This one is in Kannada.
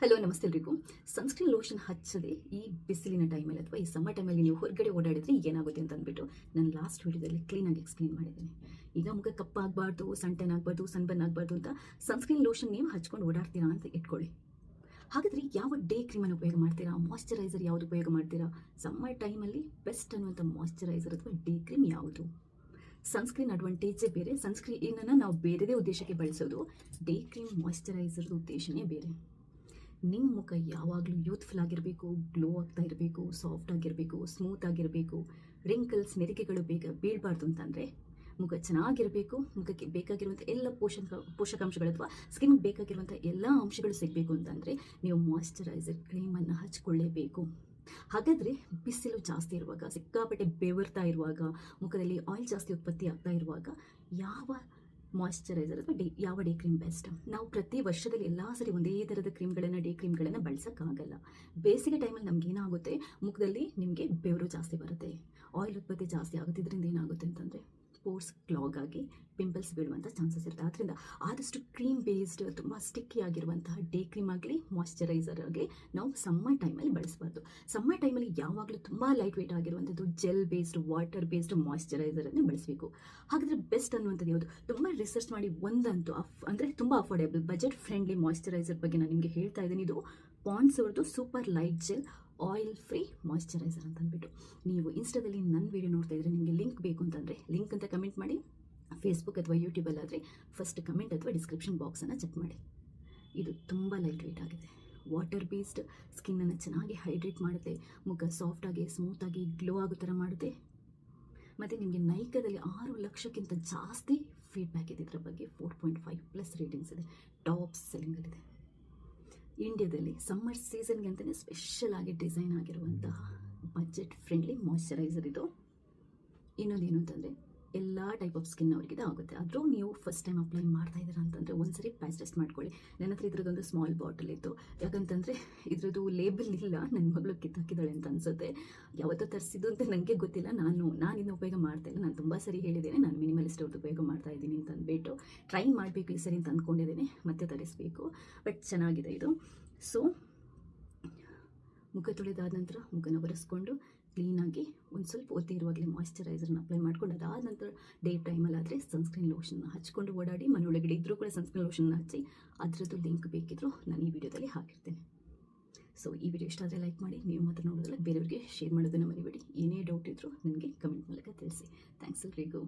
ಹಲೋ ನಮಸ್ತೆ ಎಲ್ರಿಗೂ. ಸನ್ಸ್ಕ್ರೀನ್ ಲೋಷನ್ ಹಚ್ಚದೆ ಈ ಬಿಸಿಲಿನ ಟೈಮಲ್ಲಿ ಅಥವಾ ಈ ಸಮ್ಮರ್ ಟೈಮಲ್ಲಿ ನೀವು ಹೊರಗಡೆ ಓಡಾಡಿದ್ರೆ ಏನಾಗುತ್ತೆ ಅಂತ ಅಂದ್ಬಿಟ್ಟು ನಾನು ಲಾಸ್ಟ್ ವಿಡಿಯೋದಲ್ಲಿ ಕ್ಲೀನಾಗಿ ಎಕ್ಸ್ಪ್ಲೇನ್ ಮಾಡಿದ್ದೇನೆ. ಈಗ ಮುಖ ಕಪ್ಪಾಗಬಾರ್ದು, ಸನ್ಟೆನ್ ಆಗಬಾರ್ದು, ಸನ್ಬರ್ನ್ ಆಗಬಾರ್ದು ಅಂತ ಸನ್ಸ್ಕ್ರೀನ್ ಲೋಷನ್ ನೀವು ಹಚ್ಕೊಂಡು ಓಡಾಡ್ತೀರಾ ಅಂತ ಇಟ್ಕೊಳ್ಳಿ. ಹಾಗಾದರೆ ಯಾವ ಡೇ ಕ್ರೀಮನ್ನು ಉಪಯೋಗ ಮಾಡ್ತೀರಾ, ಮಾಯ್ಶ್ಚರೈಸರ್ ಯಾವುದು ಉಪಯೋಗ ಮಾಡ್ತೀರಾ? ಸಮ್ಮರ್ ಟೈಮಲ್ಲಿ ಬೆಸ್ಟ್ ಅನ್ನುವಂಥ ಮಾಯ್ಶ್ಚರೈಸರ್ ಅಥವಾ ಡೇ ಕ್ರೀಮ್ ಯಾವುದು? ಸನ್ಸ್ಕ್ರೀನ್ ಅಡ್ವಾಂಟೇಜೇ ಬೇರೆ, ಸನ್ಸ್ಕ್ರೀನನ್ನು ನಾವು ಬೇರೆದೇ ಉದ್ದೇಶಕ್ಕೆ ಬಳಸೋದು. ಡೇ ಕ್ರೀಮ್ ಮಾಯ್ಶ್ಚರೈಸರ್ದು ಉದ್ದೇಶನೇ ಬೇರೆ. ನಿಮ್ಮ ಮುಖ ಯಾವಾಗಲೂ ಯೂತ್ಫುಲ್ ಆಗಿರಬೇಕು, ಗ್ಲೋ ಆಗ್ತಾ ಇರಬೇಕು, ಸಾಫ್ಟ್ ಆಗಿರಬೇಕು, ಸ್ಮೂತ್ ಆಗಿರಬೇಕು, ರಿಂಕಲ್ಸ್ ನೆರಿಕೆಗಳು ಬೇಗ ಬೀಳಬಾರ್ದು ಅಂತಂದರೆ, ಮುಖ ಚೆನ್ನಾಗಿರಬೇಕು, ಮುಖಕ್ಕೆ ಬೇಕಾಗಿರುವಂಥ ಎಲ್ಲ ಪೋಷಕಾಂಶಗಳು ಅಥವಾ ಸ್ಕಿನ್ಗೆ ಬೇಕಾಗಿರುವಂಥ ಎಲ್ಲ ಅಂಶಗಳು ಸಿಗಬೇಕು ಅಂತಂದರೆ ನೀವು ಮಾಯ್ಶ್ಚರೈಸರ್ ಕ್ರೀಮನ್ನು ಹಚ್ಕೊಳ್ಳೇಬೇಕು. ಹಾಗಾದರೆ ಬಿಸಿಲು ಜಾಸ್ತಿ ಇರುವಾಗ, ಸಿಕ್ಕಾಪಟ್ಟೆ ಬೆವರ್ತಾ ಇರುವಾಗ, ಮುಖದಲ್ಲಿ ಆಯಿಲ್ ಜಾಸ್ತಿ ಉತ್ಪತ್ತಿ ಆಗ್ತಾ ಇರುವಾಗ ಯಾವ ಮಾಯ್ಶ್ಚರೈಸರ್ ಅಥವಾ ಯಾವ ಡೇ ಕ್ರೀಮ್ ಬೆಸ್ಟ್? ನಾವು ಪ್ರತಿ ವರ್ಷದಲ್ಲಿ ಎಲ್ಲ ಸರಿ ಒಂದೇ ಥರದ ಕ್ರೀಮ್ಗಳನ್ನು, ಡೇ ಕ್ರೀಮ್ಗಳನ್ನು ಬಳಸೋಕ್ಕಾಗಲ್ಲ. ಬೇಸಿಗೆ ಟೈಮಲ್ಲಿ ನಮ್ಗೆ ಏನಾಗುತ್ತೆ, ಮುಖದಲ್ಲಿ ನಿಮಗೆ ಬೆವರು ಜಾಸ್ತಿ ಬರುತ್ತೆ, ಆಯಿಲ್ ಉತ್ಪತ್ತಿ ಜಾಸ್ತಿ ಆಗುತ್ತೆ. ಇದರಿಂದ ಏನಾಗುತ್ತೆ ಅಂತಂದರೆ ಪೋರ್ಸ್ ಕ್ಲಾಗ್ ಆಗಿ ಪಿಂಪಲ್ಸ್ ಬೀಳುವಂಥ ಚಾನ್ಸಸ್ ಇರುತ್ತೆ. ಆದ್ದರಿಂದ ಆದಷ್ಟು ಕ್ರೀಮ್ ಬೇಸ್ಡ್, ತುಂಬ ಸ್ಟಿಕ್ಕಿ ಆಗಿರುವಂತಹ ಡೇ ಕ್ರೀಮ್ ಆಗಲಿ ಮಾಯ್ಶ್ಚರೈಸರ್ ಆಗಲಿ ನಾವು ಸಮ್ಮರ್ ಟೈಮಲ್ಲಿ ಬಳಸಬಾರ್ದು. ಸಮ್ಮರ್ ಟೈಮಲ್ಲಿ ಯಾವಾಗಲೂ ತುಂಬ ಲೈಟ್ ವೆಯ್ಟ್ ಆಗಿರುವಂಥದ್ದು ಜೆಲ್ ಬೇಸ್ಡ್, ವಾಟರ್ ಬೇಸ್ಡ್ ಮಾಯ್ಶ್ಚರೈಸರನ್ನೇ ಬಳಸಬೇಕು. ಹಾಗಾದರೆ ಬೆಸ್ಟ್ ಅನ್ನುವಂಥದ್ದು ಯಾವುದು? ತುಂಬ ರಿಸರ್ಚ್ ಮಾಡಿ ಒಂದಂತೂ ಅಂದರೆ ತುಂಬ ಅಫೋರ್ಡೆಬಲ್, ಬಜೆಟ್ ಫ್ರೆಂಡ್ಲಿ ಮಾಯ್ಶ್ಚರೈಸರ್ ಬಗ್ಗೆ ನಾನು ನಿಮಗೆ ಹೇಳ್ತಾ ಇದ್ದೀನಿ. ಇದು ಪಾಂಡ್ಸ್ ಅವ್ರದ್ದು super light gel oil free moisturiser ಅಂತ ಅಂದ್ಬಿಟ್ಟು. ನೀವು ಇನ್ಸ್ಟಾದಲ್ಲಿ ನನ್ನ ವೀಡಿಯೋ ನೋಡ್ತಾ ಇದ್ರೆ ನಿಮಗೆ ಲಿಂಕ್ ಬೇಕು ಅಂತಂದರೆ ಲಿಂಕ್ ಅಂತ ಕಮೆಂಟ್ ಮಾಡಿ. ಫೇಸ್ಬುಕ್ ಅಥವಾ ಯೂಟ್ಯೂಬಲ್ಲಾದರೆ ಫಸ್ಟ್ ಕಮೆಂಟ್ ಅಥವಾ ಡಿಸ್ಕ್ರಿಪ್ಷನ್ ಬಾಕ್ಸನ್ನು ಚೆಕ್ ಮಾಡಿ. ಇದು ತುಂಬ ಲೈಟ್ ವೆಯ್ಟ್ ಆಗಿದೆ, ವಾಟರ್ ಬೇಸ್ಡ್, ಸ್ಕಿನ್ನನ್ನು ಚೆನ್ನಾಗಿ ಹೈಡ್ರೇಟ್ ಮಾಡುತ್ತೆ, ಮುಖ ಸಾಫ್ಟಾಗಿ ಸ್ಮೂತಾಗಿ ಗ್ಲೋ ಆಗೋ ಥರ ಮಾಡುತ್ತೆ. ಮತ್ತು ನಿಮಗೆ ನೈಕಾದಲ್ಲಿ 6 ಲಕ್ಷಕ್ಕಿಂತ ಜಾಸ್ತಿ ಫೀಡ್ಬ್ಯಾಕ್ ಇದೆ ಇದರ ಬಗ್ಗೆ. 4.5+ ರೇಟಿಂಗ್ಸ್ ಇದೆ, ಟಾಪ್ ಸೆಲ್ಲಿಂಗಲ್ಲಿದೆ. ಇಂಡಿಯಾದಲ್ಲಿ ಸಮ್ಮರ್ ಸೀಸನ್ಗೆ ಅಂತಲೇ ಸ್ಪೆಷಲ್ ಆಗಿ ಡಿಸೈನ್ ಆಗಿರುವಂತಹ ಬಜೆಟ್ ಫ್ರೆಂಡ್ಲಿ ಮಾಯ್ಶ್ಚರೈಸರ್ ಇದು. ಇನ್ನೊಂದೇನು ಅಂತಂದರೆ ಎಲ್ಲ ಟೈಪ್ ಆಫ್ ಸ್ಕಿನ್ ಅವ್ರಿಗೆ ಆಗುತ್ತೆ. ಆದರೂ ನೀವು ಫಸ್ಟ್ ಟೈಮ್ ಅಪ್ಲೈ ಮಾಡ್ತಾ ಇದ್ದೀರಾ ಅಂತಂದರೆ ಒಂದ್ಸರಿ ಪ್ಯಾಚ್ ಟೆಸ್ಟ್ ಮಾಡ್ಕೊಳ್ಳಿ. ನನ್ನ ಹತ್ರ ಇದ್ರದ್ದೊಂದು ಸ್ಮಾಲ್ ಬಾಟಲ್ ಇತ್ತು, ಯಾಕಂತಂದರೆ ಇದ್ರದ್ದು ಲೇಬಲ್ ಇಲ್ಲ, ನನ್ನ ಮಗಳು ಕಿತ್ತಾಕಿದ್ದಾಳೆ ಅಂತ ಅನಿಸುತ್ತೆ. ಯಾವತ್ತೂ ತರಿಸಿದ್ದು ಅಂತ ನನಗೆ ಗೊತ್ತಿಲ್ಲ. ನಾನು ಇದನ್ನು ಉಪಯೋಗ ಮಾಡ್ತೇನೆ. ನಾನು ತುಂಬ ಸರಿ ಹೇಳಿದ್ದೇನೆ, ನಾನು ಮಿನಿಮಲಿಸ್ಟ್ ಅವ್ರದ್ದು ಉಪಯೋಗ ಮಾಡ್ತಾ ಇದ್ದೀನಿ ಅಂತ ಅಂದ್ಬಿಟ್ಟು. ಟ್ರೈ ಮಾಡಬೇಕು ಈ ಸರಿ ಅಂತ ಅಂದ್ಕೊಂಡಿದ್ದೀನಿ, ಮತ್ತೆ ತರಿಸಬೇಕು. ಬಟ್ ಚೆನ್ನಾಗಿದೆ ಇದು. ಸೊ ಮುಖ ತೊಳೆದಾದ ನಂತರ ಮುಖನ ಒರೆಸ್ಕೊಂಡು ಕ್ಲೀನಾಗಿ ಒಂದು ಸ್ವಲ್ಪ ಒತ್ತಿ ಇರುವಾಗಲೇ ಮಾಯ್ಶ್ಚರೈಸರ್ನ ಅಪ್ಲೈ ಮಾಡ್ಕೊಂಡು ಅದಾದ ನಂತರ ಡೇ ಟೈಮಲ್ಲಾದರೆ ಸನ್ಸ್ಕ್ರೀನ್ ಲೋಷನ್ನ ಹಚ್ಕೊಂಡು ಓಡಾಡಿ. ಮನೆಯೊಳಗಡೆ ಇದ್ದರೂ ಕೂಡ ಸನ್ಸ್ಕ್ರೀನ್ ಲೋಷನ್ನ ಹಚ್ಚಿ. ಅದರದ್ದು ಲಿಂಕ್ ಬೇಕಿದ್ದರೂ ನಾನು ಈ ವಿಡಿಯೋದಲ್ಲಿ ಹಾಕಿರ್ತೇನೆ. ಸೊ ಈ ವಿಡಿಯೋ ಇಷ್ಟ ಆದರೆ ಲೈಕ್ ಮಾಡಿ, ನೀವು ಮಾತ್ರ ನೋಡೋದಲ್ಲ ಬೇರೆಯವ್ರಿಗೆ ಶೇರ್ ಮಾಡೋದನ್ನು ಮರಿಬೇಡಿ. ಏನೇ ಡೌಟ್ ಇದ್ದರೂ ನನಗೆ ಕಮೆಂಟ್ ಮೂಲಕ ತಿಳಿಸಿ. ಥ್ಯಾಂಕ್ಸ್ ಎಲ್ರಿಗೂ.